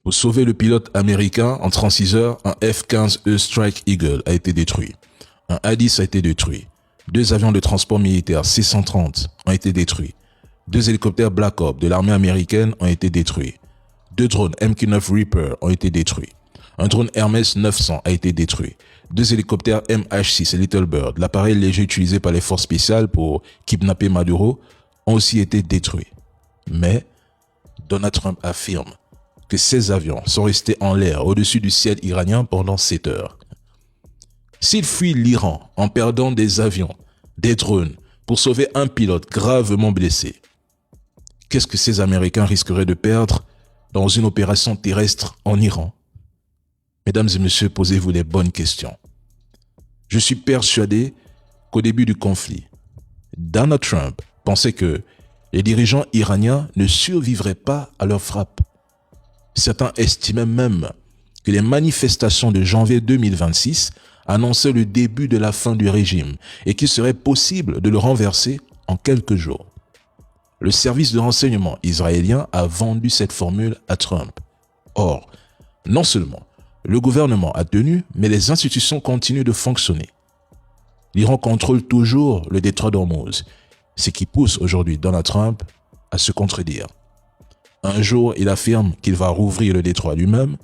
Pour sauver le pilote américain, en 36 heures, un F-15E Strike Eagle a été détruit. Un A-10 a été détruit. 2 avions de transport militaire C-130 ont été détruits. 2 hélicoptères Black Hawk de l'armée américaine ont été détruits. 2 drones MQ-9 Reaper ont été détruits. Un drone Hermes 900 a été détruit. 2 hélicoptères MH-6 et Little Bird, l'appareil léger utilisé par les forces spéciales pour kidnapper Maduro, ont aussi été détruits. Mais Donald Trump affirme que ces avions sont restés en l'air au-dessus du ciel iranien pendant 7 heures. S'il fuit l'Iran en perdant des avions, des drones, pour sauver un pilote gravement blessé, qu'est-ce que ces Américains risqueraient de perdre dans une opération terrestre en Iran? Mesdames et messieurs, posez-vous les bonnes questions. Je suis persuadé qu'au début du conflit, Donald Trump pensait que les dirigeants iraniens ne survivraient pas à leur frappe. Certains estimaient même que les manifestations de janvier 2026 annonçaient le début de la fin du régime et qu'il serait possible de le renverser en quelques jours. Le service de renseignement israélien a vendu cette formule à Trump. Or, non seulement le gouvernement a tenu, mais les institutions continuent de fonctionner. L'Iran contrôle toujours le détroit d'Ormuz, ce qui pousse aujourd'hui Donald Trump à se contredire. Un jour, il affirme qu'il va rouvrir le détroit lui-même,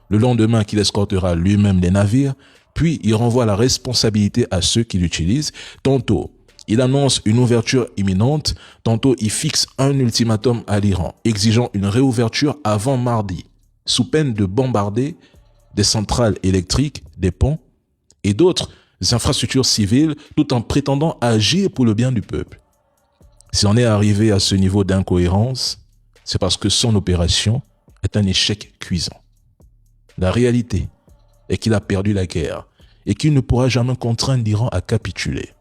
le lendemain qu'il escortera lui-même les navires, puis il renvoie la responsabilité à ceux qui l'utilisent. Tantôt, il annonce une ouverture imminente, tantôt il fixe un ultimatum à l'Iran, exigeant une réouverture avant mardi, sous peine de bombarder des centrales électriques, des ponts et d'autres infrastructures civiles, tout en prétendant agir pour le bien du peuple. Si on est arrivé à ce niveau d'incohérence, c'est parce que son opération est un échec cuisant. La réalité est qu'il a perdu la guerre et qu'il ne pourra jamais contraindre l'Iran à capituler.